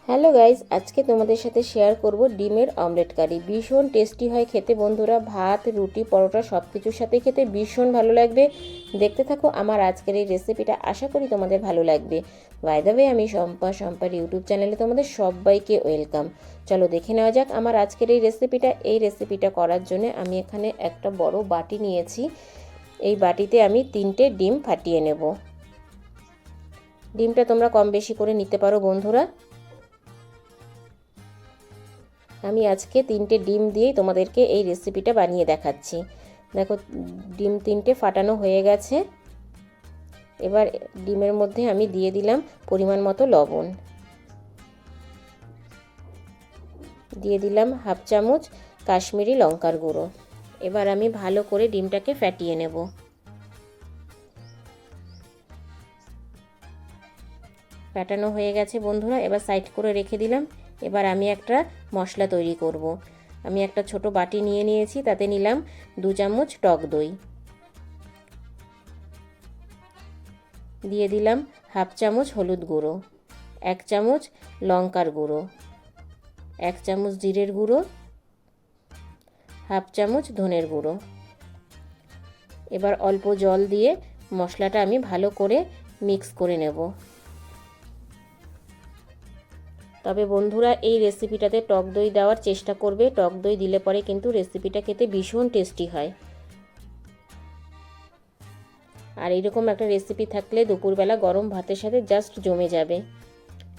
Hello guys, আজকে তোমাদের সাথে শেয়ার করব ডিমের অমলেট কারি। ভীষণ টেস্টি হয় খেতে বন্ধুরা, ভাত রুটি পরোটা সব কিছুর সাথে খেতে ভীষণ ভালো লাগবে। দেখতে থাকো আমার আজকের এই রেসিপিটা, আশা করি তোমাদের ভালো লাগবে। বাই দ্য ওয়ে, আমি শম্পার ইউটিউব চ্যানেলে তোমাদের সবাইকে ওয়েলকাম। চলো দেখে নেওয়া যাক আমার আজকের এই রেসিপিটা। এই রেসিপিটা করার জন্য আমি এখানে একটা বড় বাটি নিয়েছি। এই বাটিতে আমি 3টে ডিম ফাটিয়ে নেব। ডিমটা তোমরা কম বেশি করে নিতে পারো বন্ধুরা। আমি আজকে 3টে ডিম দিয়েই তোমাদেরকে এই রেসিপিটা বানিয়ে দেখাচ্ছি। দেখো ডিম 3টে ফাটানো হয়ে গেছে। এবার ডিমের মধ্যে আমি দিয়ে দিলাম পরিমাণ মতো লবণ, দিয়ে দিলাম হাফ চামচ কাশ্মীরি লঙ্কার গুঁড়ো। এবার আমি ভালো করে ডিমটাকে ফ্যাটিয়ে নেব। ফ্যাটানো হয়ে গেছে বন্ধুরা, এবার সাইড করে রেখে দিলাম। এবার আমি একটা মশলা তৈরি করব। আমি একটা ছোট বাটি নিয়ে নিয়েছি, তাতে নিলাম 2 চামচ টক দই, দিয়ে দিলাম হাফ চামচ হলুদ গুঁড়ো, 1 চামচ লঙ্কার গুঁড়ো, 1 চামচ জিরের গুঁড়ো, হাফ চামচ ধনের গুঁড়ো। এবার অল্প জল দিয়ে মশলাটা আমি ভালো করে মিক্স করে নেব। তবে বন্ধুরা এই রেসিপিটাতে টক দই দেওয়ার চেষ্টা করবে, টক দই দিলে পরে কিন্তু রেসিপিটা খেতে ভীষণ টেস্টি হয়। আর এইরকম একটা রেসিপি থাকলে দুপুরবেলা গরম ভাতের সাথে জাস্ট জমে যাবে।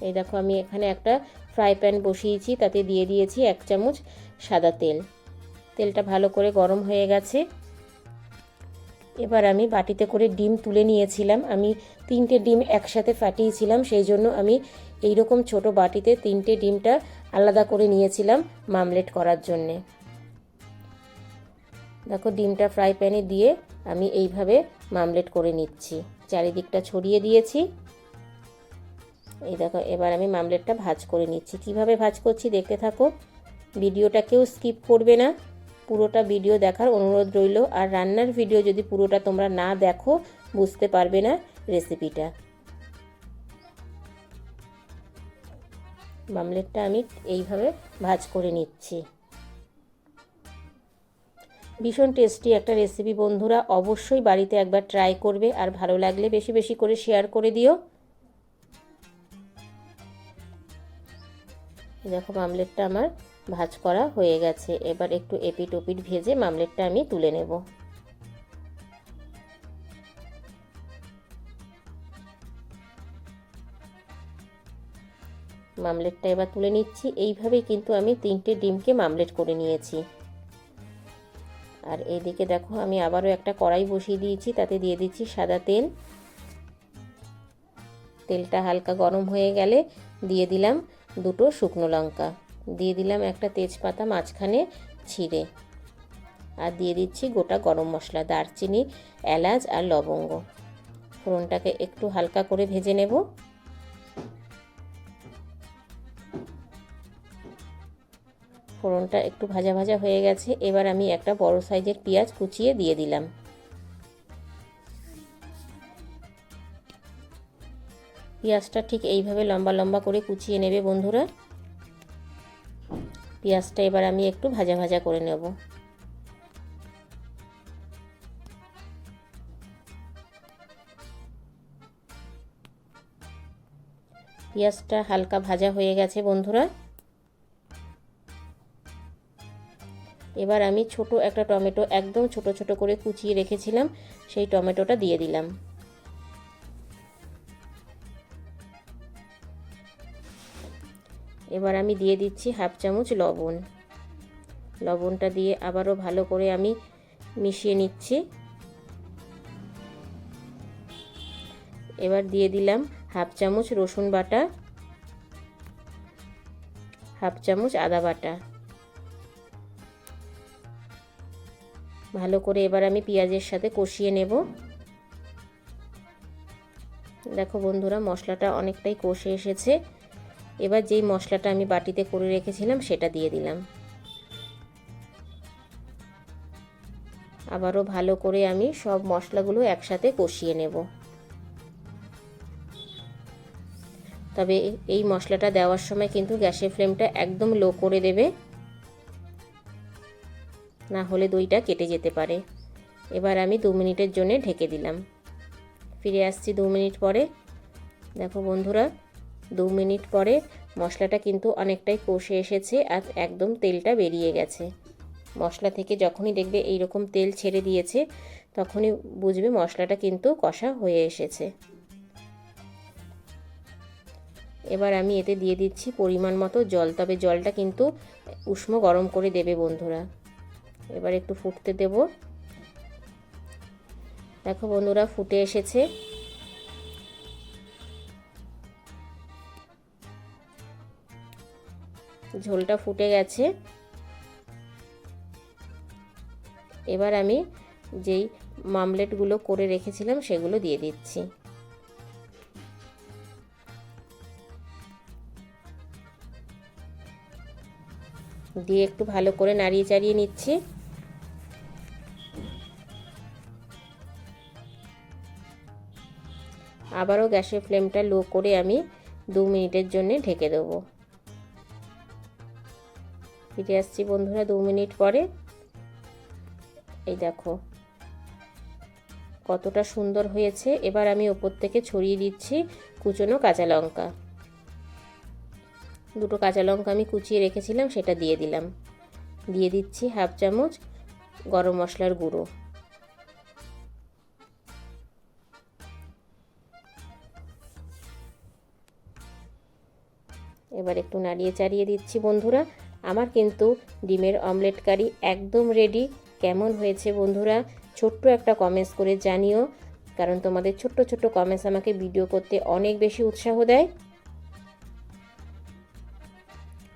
এই দেখো আমি এখানে একটা ফ্রাই প্যান বসিয়েছি, তাতে দিয়ে দিয়েছি 1 চামচ সাদা তেল। তেলটা ভালো করে গরম হয়ে গেছে। এবার আমি বাটিতে করে ডিম তুলে নিয়েছিলাম। আমি 3টে ডিম একসাথে ফাটিয়েছিলাম, সেই জন্য আমি এইরকম ছোট বাটিতে 3টে ডিমটা আলাদা করে নিয়েছিলাম মামলেট করার জন্যে। দেখো ডিমটা ফ্রাই প্যানে দিয়ে আমি এইভাবে মামলেট করে নিচ্ছি, চারিদিকটা ছড়িয়ে দিয়েছি। এই দেখো এবার আমি মামলেটটা ভাজ করে নিচ্ছি। কিভাবে ভাজ করছি দেখতে থাকো, ভিডিওটা কেউ স্কিপ করবে না, পুরোটা ভিডিও দেখার অনুরোধ রইল। আর রান্নার ভিডিও যদি পুরোটা তোমরা না দেখো বুঝতে পারবে না রেসিপিটা। মামলেটটা আমি এইভাবে ভাজ করে নিচ্ছি। ভীষণ টেস্টি একটা রেসিপি বন্ধুরা, অবশ্যই বাড়িতে একবার ট্রাই করবে, আর ভালো লাগলে বেশি বেশি করে শেয়ার করে দিও। দেখো মামলেটটা আমার ভাজ করা হয়ে গেছে। এবার একটু এপিট ওপিট ভেজে মামলেটটা আমি তুলে নেব। মামলেটটা এবার তুলে নিচ্ছি। এইভাবেই কিন্তু আমি 3টে ডিমকে মামলেট করে নিয়েছি। আর এইদিকে দেখো আমি আবারও একটা কড়াই বসিয়ে দিয়েছি, তাতে দিয়ে দিচ্ছি সাদা তেল। তেলটা হালকা গরম হয়ে গেলে দিয়ে দিলাম 2টো শুকনো লঙ্কা, দিয়ে দিলাম একটা তেজপাতা মাঝখানে ছিঁড়ে, আর দিয়ে দিচ্ছি গোটা গরম মশলা, দারচিনি, এলাচ আর লবঙ্গ। ফোড়নটাকে একটু হালকা করে ভেজে নেব। ফোড়নটা একটু ভাজা ভাজা হয়ে গেছে। এবার আমি একটা বড় সাইজের পেঁয়াজ কুচিয়ে দিয়ে দিলাম। পেঁয়াজটা ঠিক এইভাবে লম্বা লম্বা করে কুচিয়ে নেবে বন্ধুরা। পেঁয়াজটা এবার আমি একটু ভাজা ভাজা করে নেব। পেঁয়াজটা হালকা ভাজা হয়ে গেছে বন্ধুরা। এবার আমি ছোট একটা টমেটো একদম ছোট ছোট করে কুচিয়ে রেখেছিলাম, সেই টমেটোটা দিয়ে দিলাম। এবার আমি দিয়ে দিচ্ছি হাফ চামচ লবণ। লবণটা দিয়ে আবারও ভালো করে আমি মিশিয়ে নিচ্ছি। এবার দিয়ে দিলাম হাফ চামচ রসুন বাটা, হাফ চামচ আদা বাটা। ভালো করে এবার আমি পেঁয়াজের সাথে কষিয়ে নেব। দেখো বন্ধুরা মশলাটা অনেকটাই কষে এসেছে। এবার যেই মশলাটা আমি বাটিতে করে রেখেছিলাম সেটা দিয়ে দিলাম। আবারও ভালো করে আমি সব মশলাগুলো একসাথে কষিয়ে নেব। তবে এই মশলাটা দেওয়ার সময় কিন্তু গ্যাসের ফ্লেমটা একদম লো করে দেবে, না হলে দইটা কেটে যেতে পারে। এবার আমি 2 মিনিটের জন্য ঢেকে দিলাম। ফিরে আসছি 2 মিনিট পরে। দেখো বন্ধুরা, 2 মিনিট পরে মশলাটা কিন্তু অনেকটাই কষে এসেছে আর একদম তেলটা বেরিয়ে গেছে। মশলা থেকে যখনই দেখবে এইরকম তেল ছেড়ে দিয়েছে তখনই বুঝবে মশলাটা কিন্তু কষা হয়ে এসেছে। এবার আমি এতে দিয়ে দিচ্ছি পরিমাণ মতো জল, তবে জলটা কিন্তু উষ্ণ গরম করে দেবে বন্ধুরা। এবার একটু ফুটতে দেব। দেখো বন্ধুরা, ফুটে এসেছে। ঝোলটা ফুটে গেছে। এবার আমি যেই মামলেটগুলো করে রেখেছিলাম সেগুলো দিয়ে দিচ্ছি। দিয়ে একটু ভালো করে নাড়িয়ে চাড়িয়ে নিচ্ছি। আবারও গ্যাসের ফ্লেমটা লো করে আমি 2 মিনিটের জন্য ঢেকে দেবো। ফিরে আসছি বন্ধুরা 2 মিনিট পরে। এই দেখো কতটা সুন্দর হয়েছে। এবার আমি ওপর থেকে ছড়িয়ে দিচ্ছি কুচনো কাঁচা লঙ্কা। 2টো কাঁচা লঙ্কা আমি কুচিয়ে রেখেছিলাম, সেটা দিয়ে দিলাম। দিয়ে দিচ্ছি হাফ চামচ গরম মশলার গুঁড়ো। এবার একটু নাড়িয়ে চাড়িয়ে দিচ্ছি বন্ধুরা। আমার কিন্তু ডিমের অমলেট কারি একদম রেডি। কেমন হয়েছে বন্ধুরা ছোট্ট একটা কমেন্টস করে জানিও, কারণ তোমাদের ছোট্ট ছোট্ট কমেন্টস আমাকে ভিডিও করতে অনেক বেশি উৎসাহ দেয়।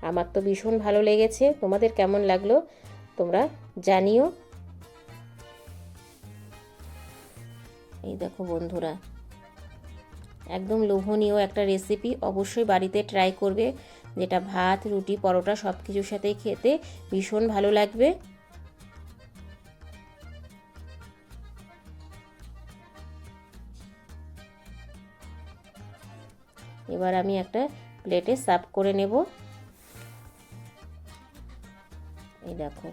আমার তো ভীষণ ভালো লেগেছে, তোমাদের কেমন লাগলো তোমরা জানিও। এই দেখো বন্ধুরা, একদম লোভনীয় একটা রেসিপি, অবশ্যই বাড়িতে ট্রাই করবে, যেটা ভাত, রুটি, পরোটা সব কিছুর সাথেই খেতে ভীষণ ভালো লাগবে। এবার আমি একটা প্লেটে সার্ভ করে নেব। এই দেখো।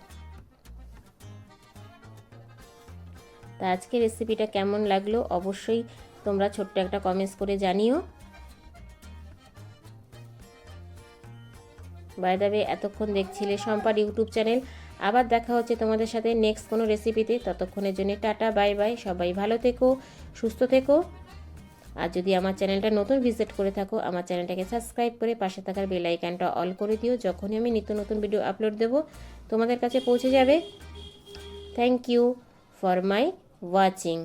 তা আজকে রেসিপিটা কেমন লাগলো অবশ্যই তোমরা ছোট্ট একটা কমেন্টস করে জানিও। বাই দ্য ওয়ে, এতক্ষণ দেখছিলে শম্পার ইউটিউব চ্যানেল। আবার দেখা হচ্ছে তোমাদের সাথে নেক্সট কোনো রেসিপিতে। ততক্ষণের জন্য টাটা, বাই বাই। সবাই ভালো থেকো, সুস্থ থেকো। আর যদি আমার চ্যানেলটা নতুন ভিজিট করে থাকো, আমার চ্যানেলটাকে সাবস্ক্রাইব করে পাশে থাকার বেল আইকনটা অল করে দিও। যখনই আমি নিত্য নতুন ভিডিও আপলোড দেব তোমাদের কাছে পৌঁছে যাবে। Thank you for my watching.